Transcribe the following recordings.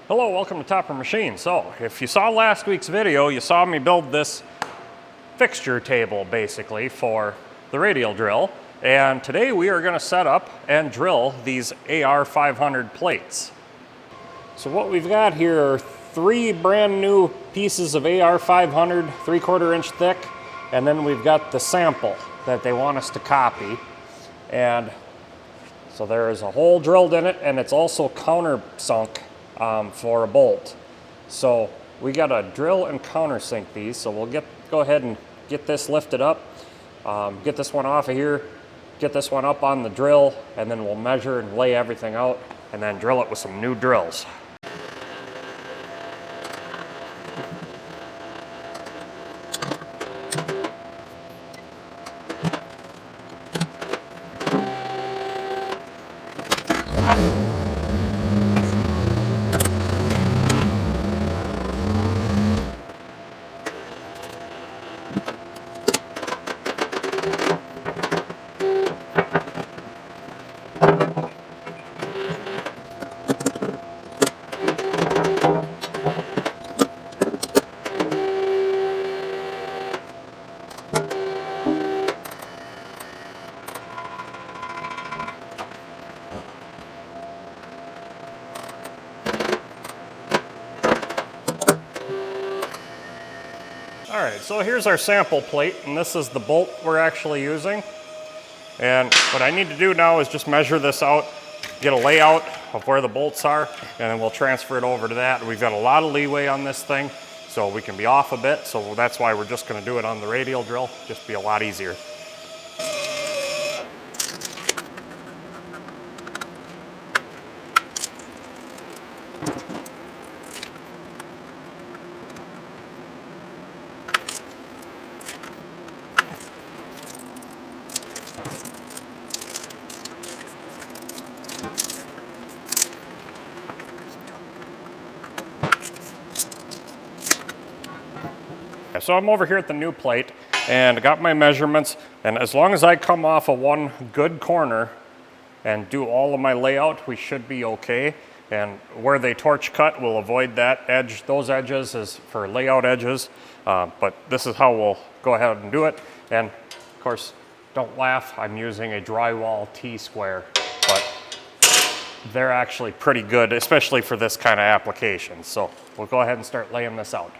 Hello, welcome to Topper Machine. So, if you saw last week's video, you saw me build this fixture table basically for the radial drill. And today we are going to set up and drill these AR500 plates. So what we've got here are 3 brand new pieces of AR500, 3/4 inch thick, and then we've got the sample that they want us to copy. And so there is a hole drilled in it, and it's also countersunk for a bolt. So we got to drill and countersink these. So we'll go ahead and get this lifted up, get this one off of here, get this one up on the drill, and then we'll measure and lay everything out and then drill it with some new drills. All right, so here's our sample plate, and this is the bolt we're actually using. And what I need to do now is just measure this out, get a layout of where the bolts are, and then we'll transfer it over to that. We've got a lot of leeway on this thing, so we can be off a bit, so that's why we're just gonna do it on the radial drill, just be a lot easier. So I'm over here at the new plate and I got my measurements, and as long as I come off of one good corner and do all of my layout, we should be okay. And where they torch cut, we'll avoid that edge. Those edges is for layout edges, but this is how we'll go ahead and do it. And of course, don't laugh, I'm using a drywall T-square, but they're actually pretty good, especially for this kind of application. So we'll go ahead and start laying this out.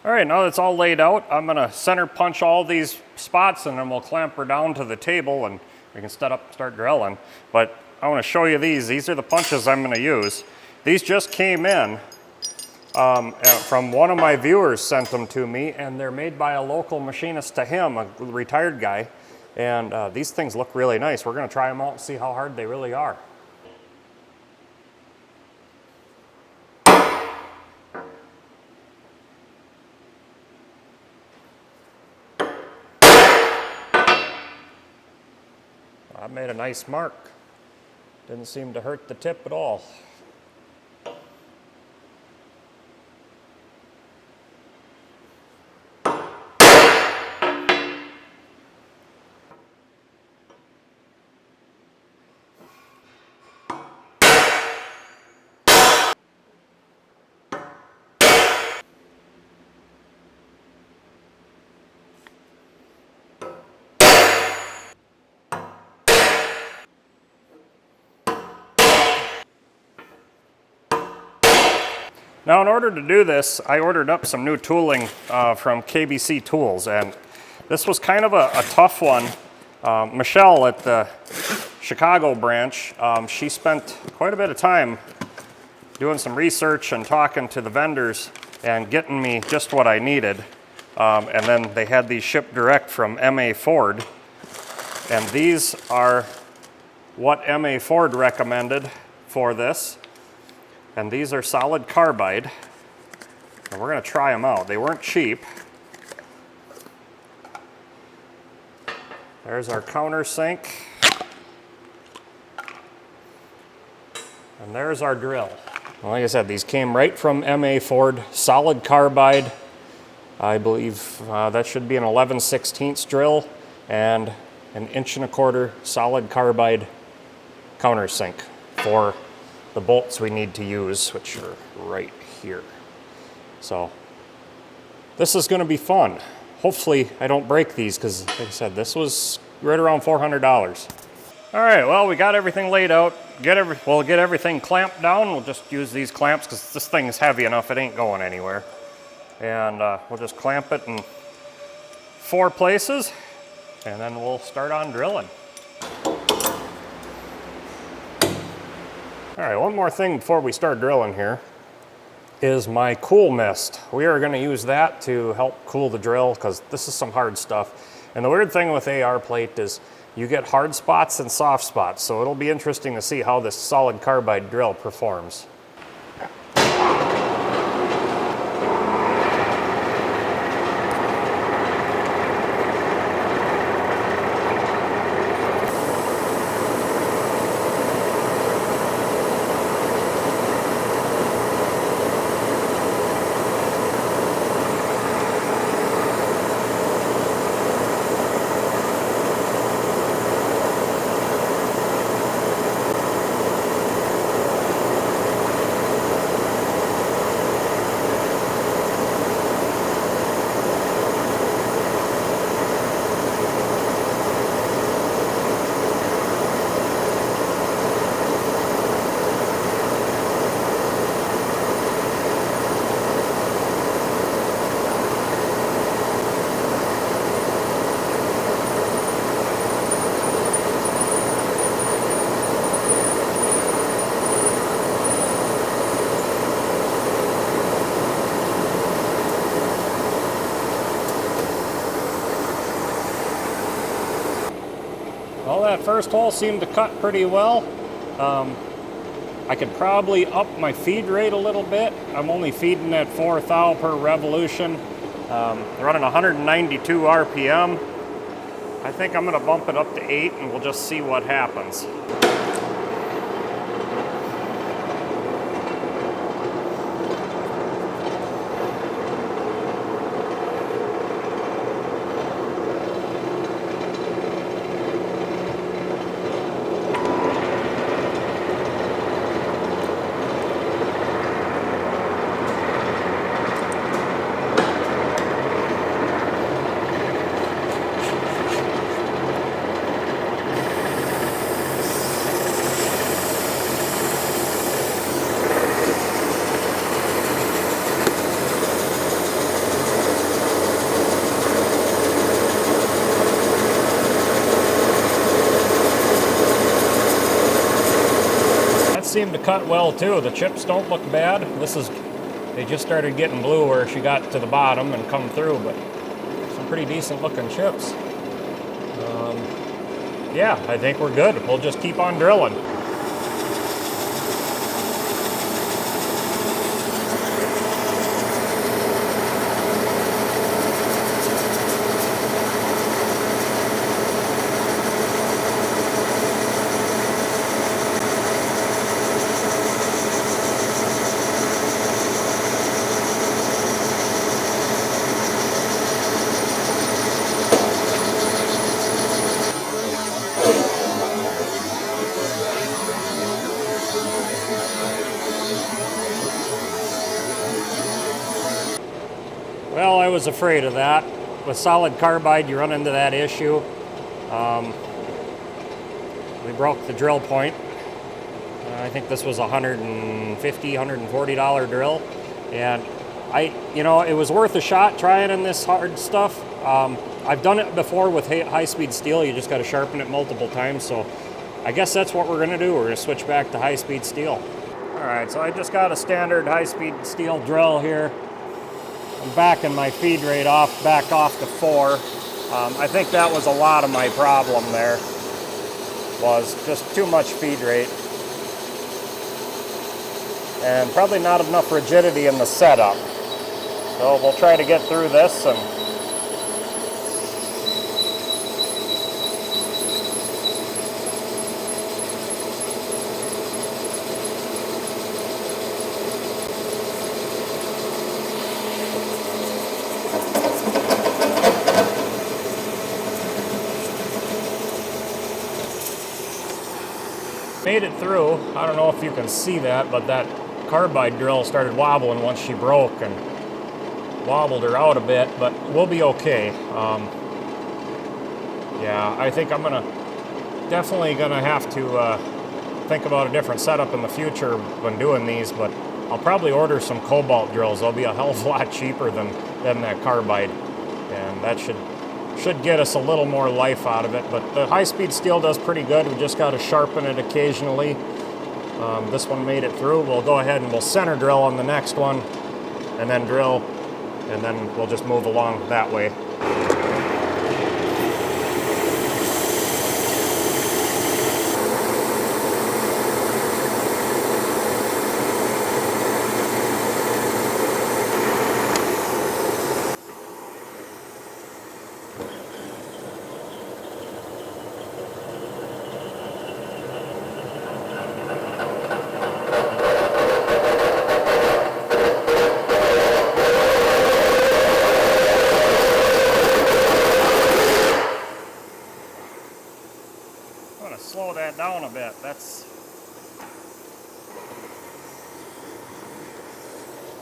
All right, now that's all laid out, I'm gonna center punch all these spots, and then we'll clamp her down to the table and we can start drilling. But I wanna show you these. These are the punches I'm gonna use. These just came in from one of my viewers sent them to me, and they're made by a local machinist to him, a retired guy. And these things look really nice. We're gonna try them out and see how hard they really are. I made a nice mark. Didn't seem to hurt the tip at all. Now in order to do this, I ordered up some new tooling from KBC Tools, and this was kind of a tough one. Michelle at the Chicago branch, she spent quite a bit of time doing some research and talking to the vendors and getting me just what I needed. And then they had these shipped direct from MA Ford. And these are what M.A. Ford recommended for this. And these are solid carbide. And we're going to try them out. They weren't cheap. There's our countersink. And there's our drill. Well, like I said, these came right from M.A. Ford, solid carbide. I believe that should be an 11/16 drill and an 1.25" solid carbide countersink for the bolts we need to use, which are right here. So this is going to be fun. Hopefully I don't break these because, like I said, this was right around $400. All right, well, we got everything laid out. We'll get everything clamped down. We'll just use these clamps because this thing is heavy enough, it ain't going anywhere. And we'll just clamp it in 4 places, and then we'll start on drilling. All right, one more thing before we start drilling here is my Koolmist. We are going to use that to help cool the drill because this is some hard stuff. And the weird thing with AR plate is you get hard spots and soft spots, so it'll be interesting to see how this solid carbide drill performs. Well, that first hole seemed to cut pretty well. I could probably up my feed rate a little bit. I'm only feeding at 4 thou per revolution. Running 192 RPM. I think I'm gonna bump it up to 8 and we'll just see what happens. Seemed to cut well too. The chips don't look bad. They just started getting blue where she got to the bottom and come through, but some pretty decent looking chips. Yeah, I think we're good. We'll just keep on drilling. Well, I was afraid of that. With solid carbide, you run into that issue. We broke the drill point. I think this was $150, $140 drill. And it was worth a shot trying in this hard stuff. I've done it before with high-speed steel. You just got to sharpen it multiple times. So I guess that's what we're going to do. We're going to switch back to high-speed steel. All right, so I just got a standard high-speed steel drill here. I'm backing my feed rate back off to 4. I think that was a lot of my problem there, was just too much feed rate. And probably not enough rigidity in the setup. So we'll try to get through this and made it through. I don't know if you can see that, but that carbide drill started wobbling once she broke and wobbled her out a bit, but we'll be okay. Yeah, I think I'm definitely gonna have to think about a different setup in the future when doing these, but I'll probably order some cobalt drills. They'll be a hell of a lot cheaper than that carbide, and that should get us a little more life out of it. But the high-speed steel does pretty good. We just got to sharpen it occasionally. This one made it through. We'll go ahead and we'll center drill on the next one, and then drill, and then we'll just move along that way. Slow that down a bit. That's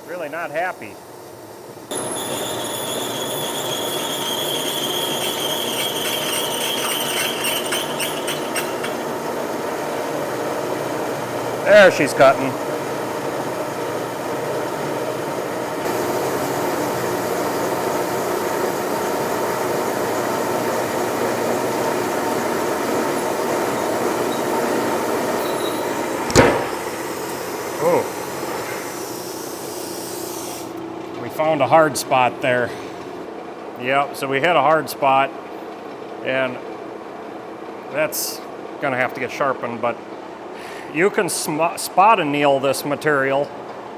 really not happy. There, she's cutting. Found a hard spot there. Yep, so we hit a hard spot, and that's gonna have to get sharpened, but you can spot anneal this material,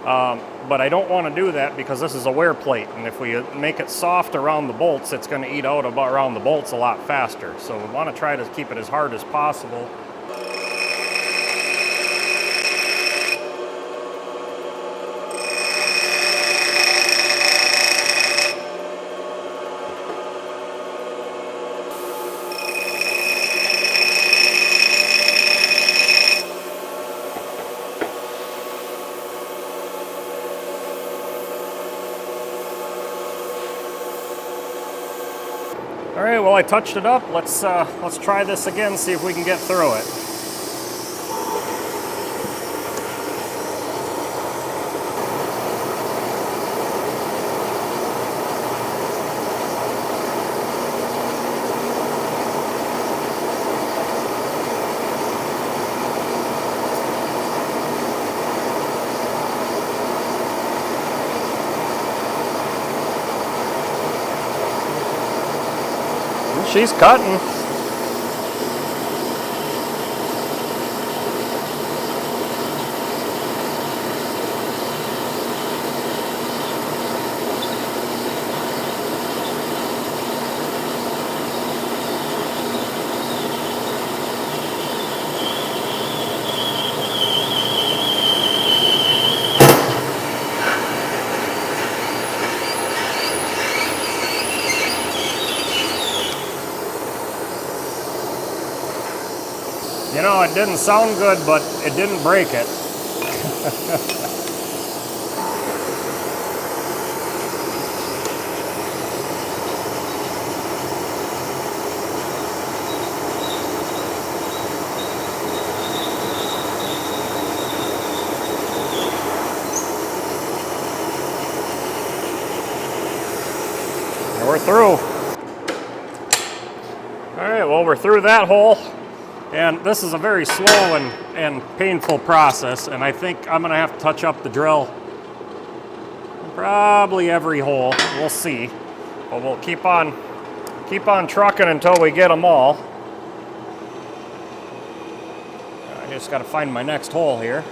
but I don't want to do that because this is a wear plate, and if we make it soft around the bolts, it's going to eat out around the bolts a lot faster. So we want to try to keep it as hard as possible. All right, well, I touched it up. Let's try this again, see if we can get through it. She's cutting. You know, it didn't sound good, but it didn't break it. And we're through. All right, well, we're through that hole. And this is a very slow and painful process, and I think I'm gonna have to touch up the drill probably every hole. We'll see, but we'll keep on keep on trucking until we get them all. I just got to find my next hole here.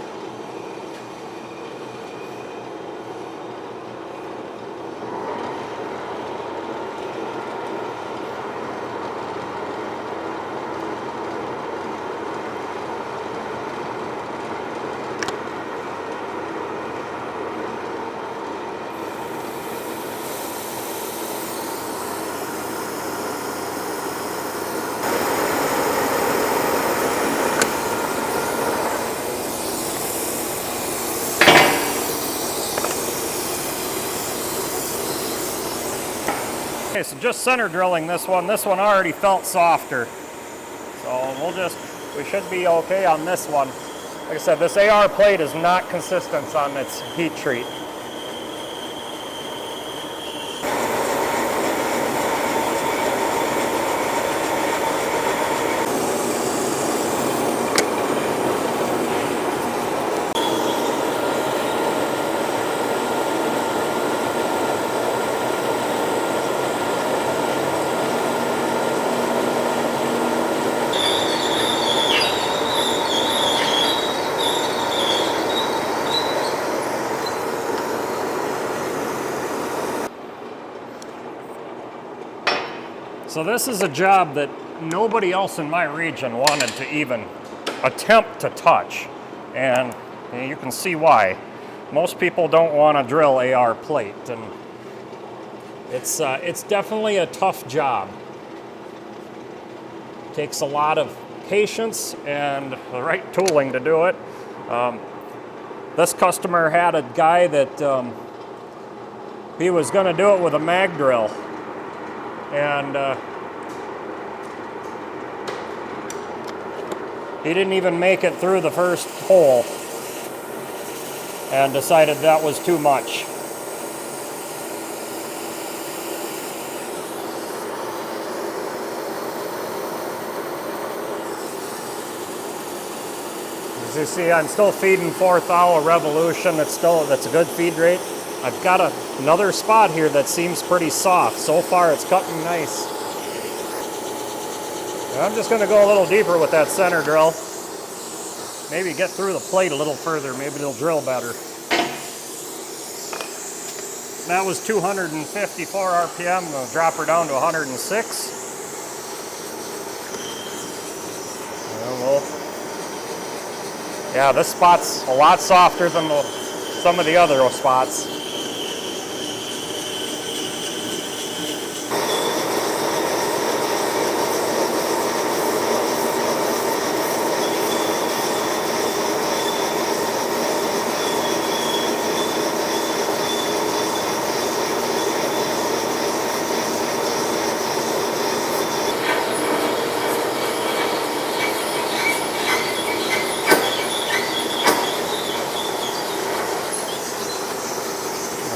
Okay, so just center drilling this one. This one already felt softer. So we should be okay on this one. Like I said, this AR plate is not consistent on its heat treat. So this is a job that nobody else in my region wanted to even attempt to touch. And you can see why. Most people don't want to drill AR plate, and it's definitely a tough job. It takes a lot of patience and the right tooling to do it. This customer had a guy that he was going to do it with a mag drill. And he didn't even make it through the first hole and decided that was too much. As you see, I'm still feeding 4th hour revolution. That's a good feed rate. I've got another spot here that seems pretty soft. So far it's cutting nice. And I'm just going to go a little deeper with that center drill. Maybe get through the plate a little further. Maybe it'll drill better. That was 254 RPM. I'll drop her down to 106. Yeah, this spot's a lot softer than some of the other spots.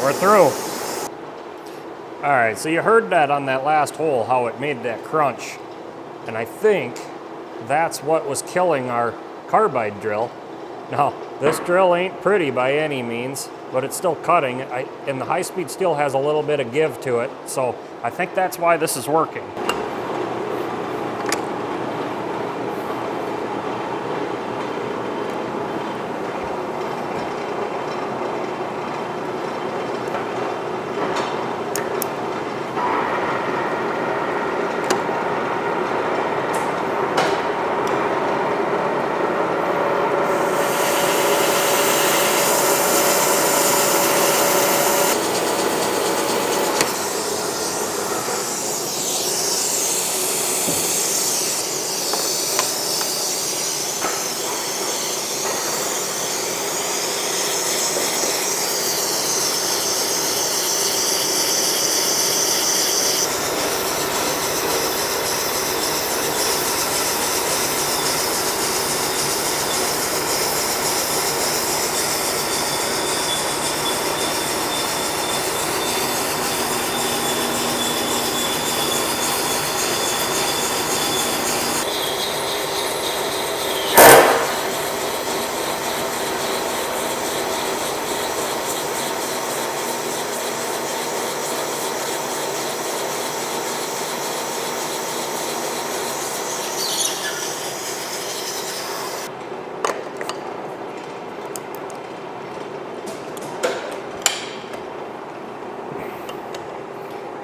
We're through. All right, so you heard that on that last hole, how it made that crunch. And I think that's what was killing our carbide drill. Now, this drill ain't pretty by any means, but it's still cutting. And the high speed still has a little bit of give to it. So I think that's why this is working.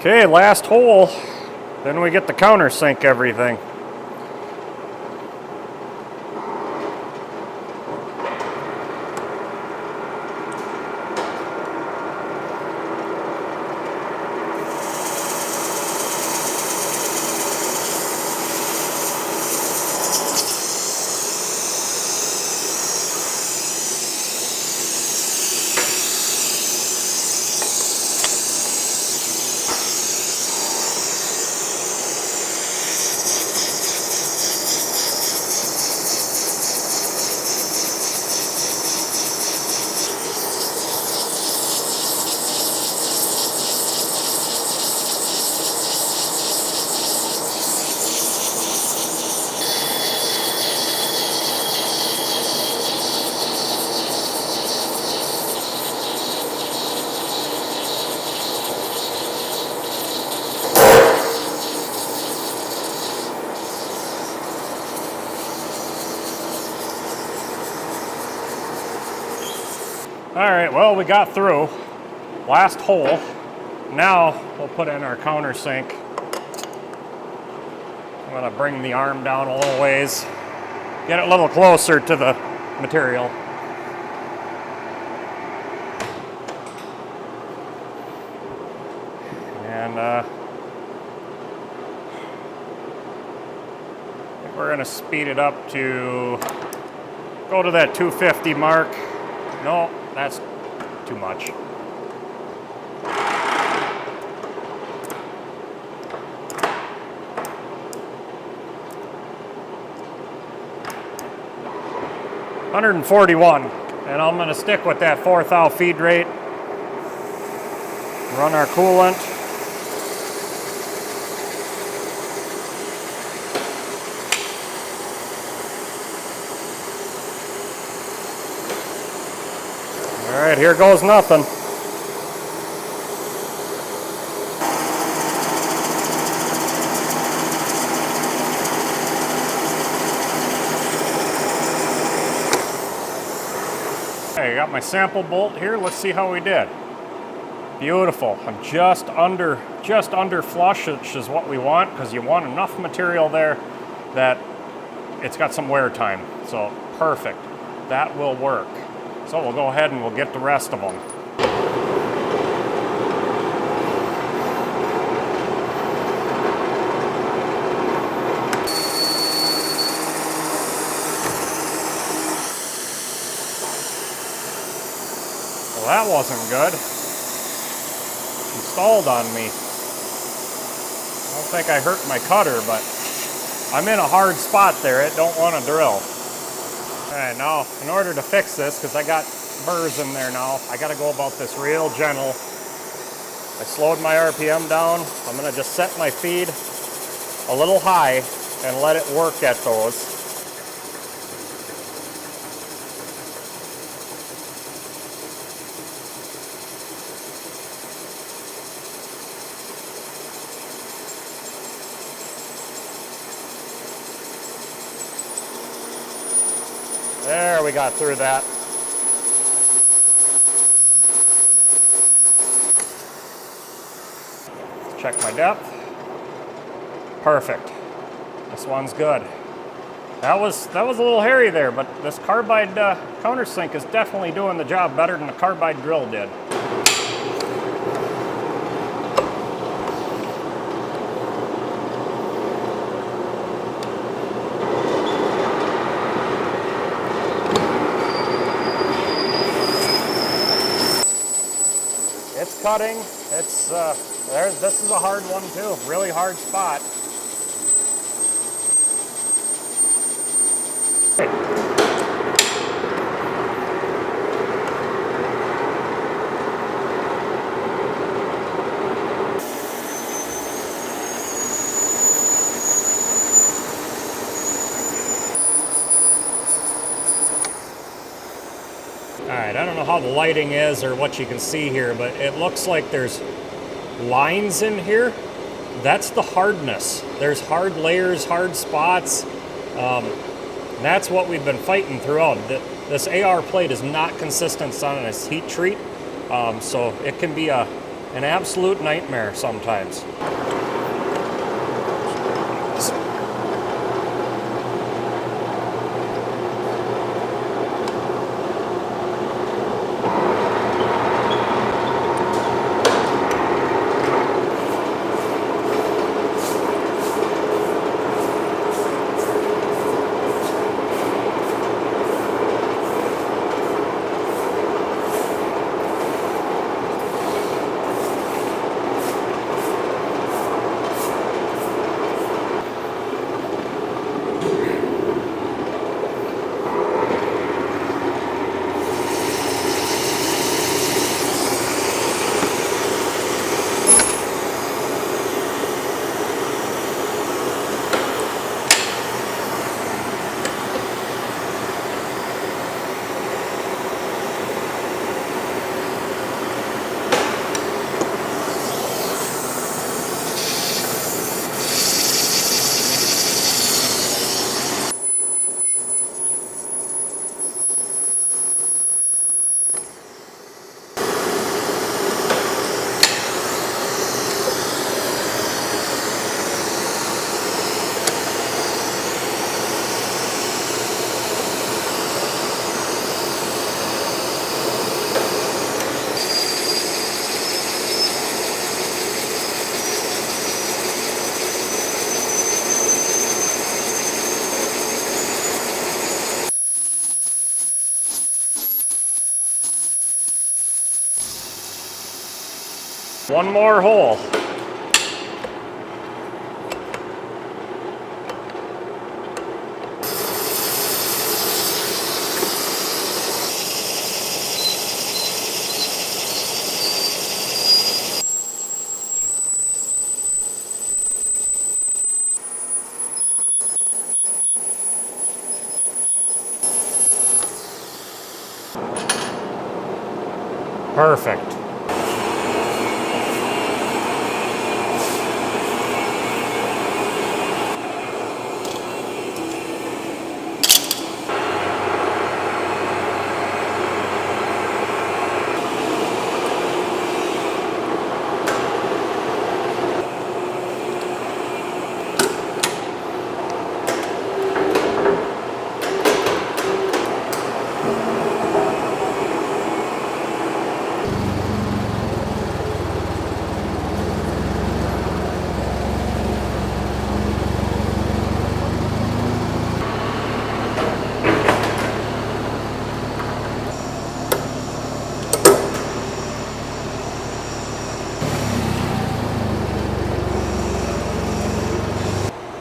Okay, last hole. Then we get to countersink everything. All right, well, we got through. Last hole. Now we'll put in our countersink. I'm gonna bring the arm down a little ways, get it a little closer to the material. And I think we're gonna speed it up to go to that 250 mark. No, that's too much. $141, and I'm gonna stick with that 4 thou feed rate. Run our coolant. All right, here goes nothing. Okay, I got my sample bolt here. Let's see how we did. Beautiful. I'm just under flush, which is what we want, because you want enough material there that it's got some wear time. So perfect. That will work. So we'll go ahead and we'll get the rest of them. Well, that wasn't good. He stalled on me. I don't think I hurt my cutter, but I'm in a hard spot there. It don't want to drill. All right, now in order to fix this, because I got burrs in there now, I got to go about this real gentle. I slowed my RPM down. I'm going to just set my feed a little high and let it work at those. There, we got through that. Let's check my depth. Perfect. This one's good. That was a little hairy there, but this carbide countersink is definitely doing the job better than the carbide drill did. It's cutting. It's this is a hard one too. Really hard spot. All right, I don't know how the lighting is or what you can see here, but it looks like there's lines in here. That's the hardness. There's hard layers, hard spots. That's what we've been fighting throughout. This AR plate is not consistent on its heat treat, so it can be a an absolute nightmare sometimes. One more hole. Perfect.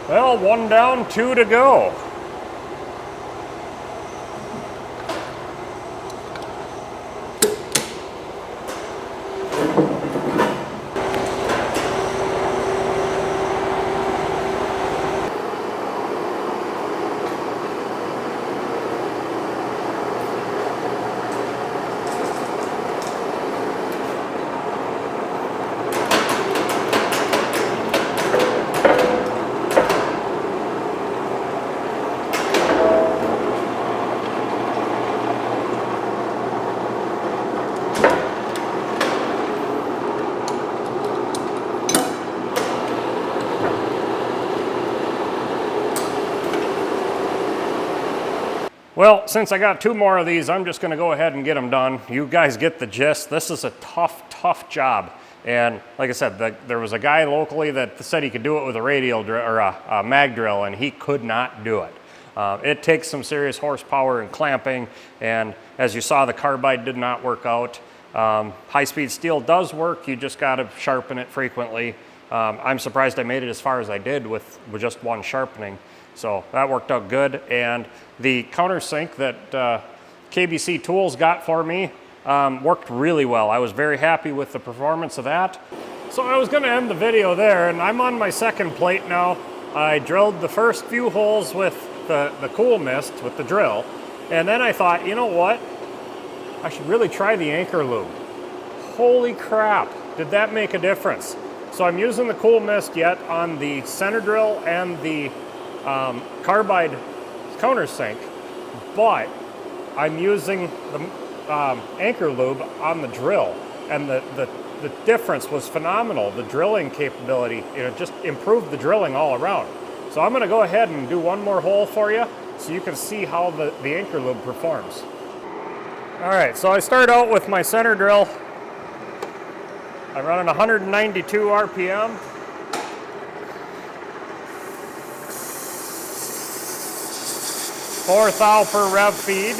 Well, one down, two to go. Well, since I got two more of these, I'm just gonna go ahead and get them done. You guys get the gist. This is a tough job. And like I said, there was a guy locally that said he could do it with a radial drill or a mag drill, and he could not do it. It takes some serious horsepower and clamping, and as you saw, the carbide did not work out. High-speed steel does work, you just gotta sharpen it frequently. I'm surprised I made it as far as I did with just one sharpening. So that worked out good. And the countersink that KBC Tools got for me worked really well. I was very happy with the performance of that. So I was gonna end the video there, and I'm on my second plate now. I drilled the first few holes with the Koolmist with the drill, and then I thought, you know what? I should really try the anchor lube. Holy crap, did that make a difference? So I'm using the Koolmist yet on the center drill and the carbide countersink, but I'm using the anchor lube on the drill, and the the difference was phenomenal. The drilling capability, just improved the drilling all around. So I'm gonna go ahead and do one more hole for you so you can see how the anchor lube performs. All right, so I start out with my center drill. I'm running 192 RPM. Four thou per rev feed.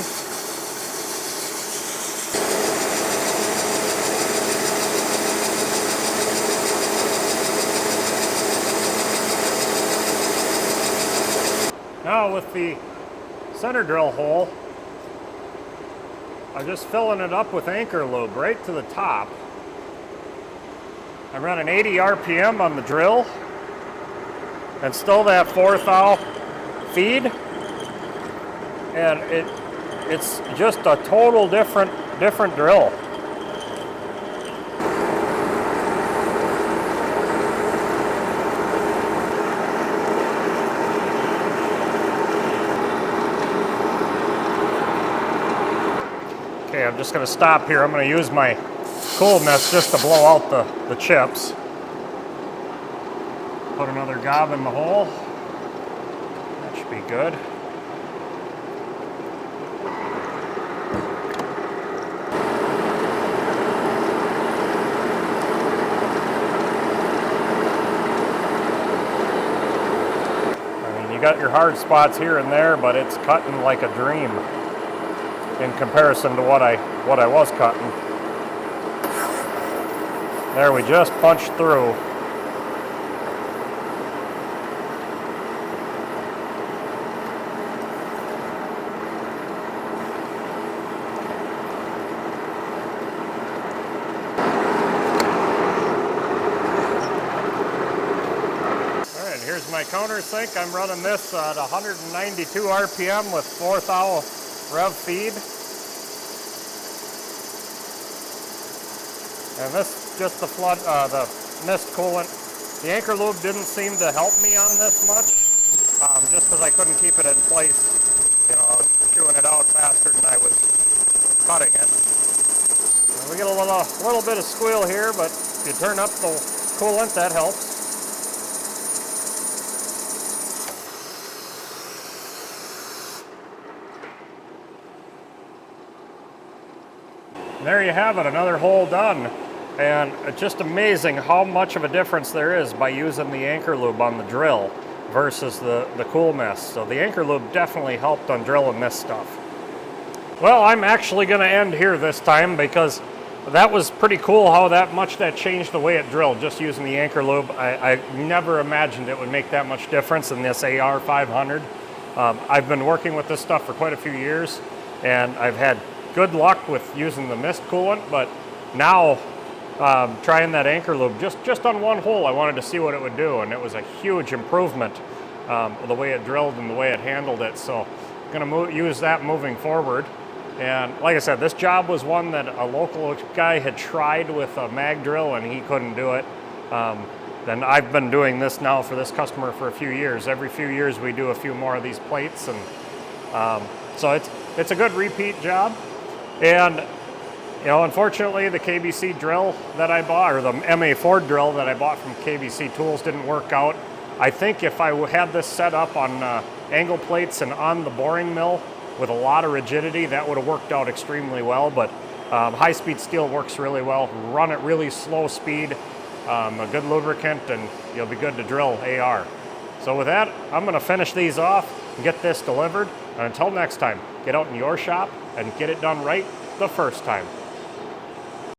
Now with the center drill hole, I'm just filling it up with anchor lube right to the top. I'm running 80 RPM on the drill and still that 4 thou feed. And it's just a total different drill. Okay, I'm just going to stop here. I'm going to use my Koolmist just to blow out the chips. Put another gob in the hole. That should be good. You got your hard spots here and there, but it's cutting like a dream in comparison to what I was cutting. There, we just punched through. Here's my countersink. I'm running this at 192 RPM with 4 thou rev feed. And this just the mist coolant. The anchor lube didn't seem to help me on this much, just because I couldn't keep it in place. I was chewing it out faster than I was cutting it. And we get a little bit of squeal here, but if you turn up the coolant, that helps. There you have it, another hole done. And it's just amazing how much of a difference there is by using the anchor lube on the drill versus the Koolmist. So the anchor lube definitely helped on drilling this stuff. Well, I'm actually going to end here this time because that was pretty cool how that changed the way it drilled just using the anchor lube. I never imagined it would make that much difference in this AR500. I've been working with this stuff for quite a few years, and I've had good luck with using the mist coolant, but now trying that anchor lube just on one hole, I wanted to see what it would do, and it was a huge improvement the way it drilled and the way it handled it. So I'm going to use that moving forward. And like I said, this job was one that a local guy had tried with a mag drill and he couldn't do it. Then I've been doing this now for this customer for a few years. Every few years we do a few more of these plates, and so it's a good repeat job. And unfortunately, the KBC drill that I bought, or the MA4 drill that I bought from KBC Tools, didn't work out. I think if I had this set up on angle plates and on the boring mill with a lot of rigidity, that would have worked out extremely well. But high-speed steel works really well. Run at really slow speed, a good lubricant, and you'll be good to drill AR. So with that, I'm going to finish these off and get this delivered. And until next time, get out in your shop and get it done right the first time.